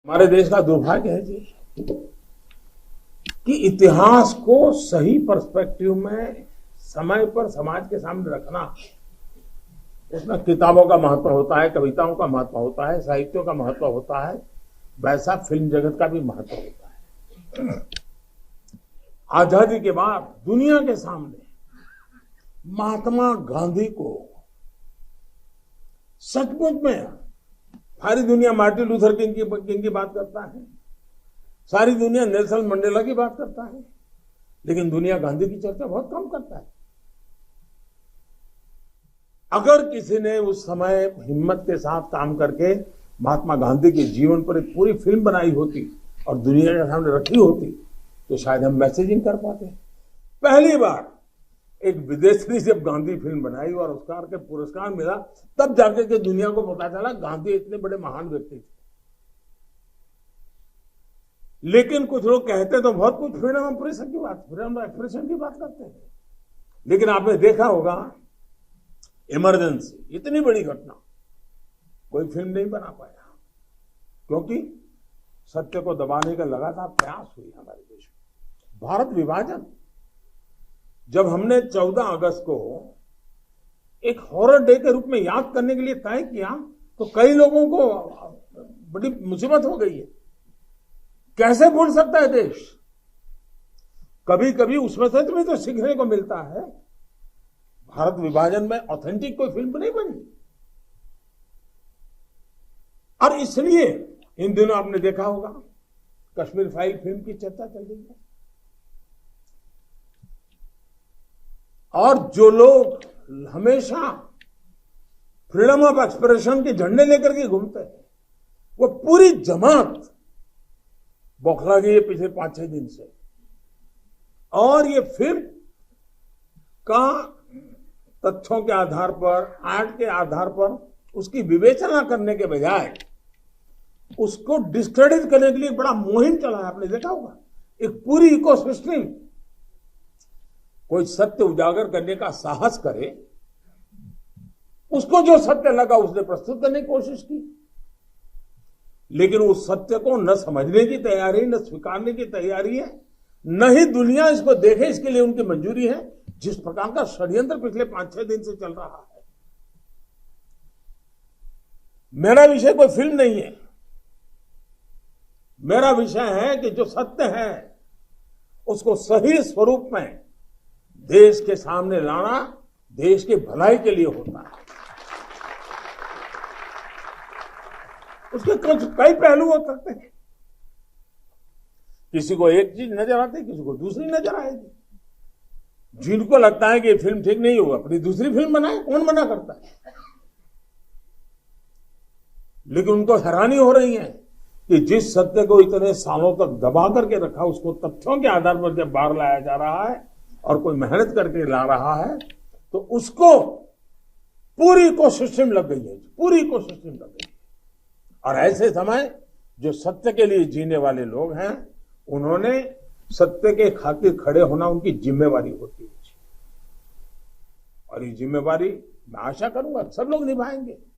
हमारे देश का दुर्भाग्य है जी कि इतिहास को सही पर्सपेक्टिव में समय पर समाज के सामने रखना, उसमें किताबों का महत्व होता है, कविताओं का महत्व होता है, साहित्यों का महत्व होता है, वैसा फिल्म जगत का भी महत्व होता है। आजादी के बाद दुनिया के सामने महात्मा गांधी को सचमुच में सारी दुनिया मार्टिन लूथर किंग की बात करता है, सारी दुनिया नेल्सन मंडेला की बात करता है, लेकिन दुनिया गांधी की चर्चा बहुत कम करता है। अगर किसी ने उस समय हिम्मत के साथ काम करके महात्मा गांधी के जीवन पर एक पूरी फिल्म बनाई होती और दुनिया के सामने रखी होती तो शायद हम मैसेजिंग कर पाते। पहली बार एक विदेशी जब गांधी फिल्म बनाई और ऑस्कर के पुरस्कार मिला, तब जाके के दुनिया को पता चला गांधी इतने बड़े महान व्यक्ति थे। लेकिन कुछ लोग कहते तो बहुत कुछ फ्रीडम ऑफ एक्सप्रेशन की बात करते हैं, लेकिन आपने देखा होगा इमरजेंसी इतनी बड़ी घटना कोई फिल्म नहीं बना पाया, क्योंकि सत्य को दबाने का लगातार प्रयास हुई हमारे देश में। भारत विभाजन जब हमने 14 अगस्त को एक हॉरर डे के रूप में याद करने के लिए तय किया तो कई लोगों को बड़ी मुसीबत हो गई है। कैसे भूल सकता है देश? कभी कभी उसमें से भी तो सीखने को मिलता है। भारत विभाजन में ऑथेंटिक कोई फिल्म नहीं बनी, और इसलिए इन दिनों आपने देखा होगा कश्मीर फाइल फिल्म की चर्चा चल रही है, और जो लोग हमेशा फ्रीडम ऑफ एक्सप्रेशन के झंडे लेकर के घूमते हैं वो पूरी जमात बौखला गई है पिछले 5-6 दिन से। और ये फिल्म का तथ्यों के आधार पर, आर्ट के आधार पर उसकी विवेचना करने के बजाय उसको डिस्क्रेडिट करने के लिए बड़ा मुहिम चला है। आपने देखा होगा एक पूरी इकोसिस्टम कोई सत्य उजागर करने का साहस करे, उसको जो सत्य लगा उसने प्रस्तुत करने की कोशिश की, लेकिन उस सत्य को न समझने की तैयारी, न स्वीकारने की तैयारी है, न ही दुनिया इसको देखे इसके लिए उनकी मंजूरी है। जिस प्रकार का षड्यंत्र पिछले 5-6 दिन से चल रहा है। मेरा विषय कोई फिल्म नहीं है, मेरा विषय है कि जो सत्य है उसको सही स्वरूप में देश के सामने लाना देश की भलाई के लिए होता है। उसके कई पहलू हो सकते हैं, किसी को एक चीज नजर आती है, किसी को दूसरी नजर आएगी। जिनको लगता है कि ये फिल्म ठीक नहीं होगा अपनी दूसरी फिल्म बनाए, कौन मना करता है? लेकिन उनको हैरानी हो रही है कि जिस सत्य को इतने सालों तक दबा करके रखा उसको तथ्यों के आधार पर जब बाहर लाया जा रहा है और कोई मेहनत करके ला रहा है तो उसको पूरी इकोसिस्टम लग गई है, पूरी इकोसिस्टम लग गई है। और ऐसे समय जो सत्य के लिए जीने वाले लोग हैं उन्होंने सत्य के खातिर खड़े होना उनकी जिम्मेवारी होती है, और ये जिम्मेवारी मैं आशा करूंगा सब लोग निभाएंगे।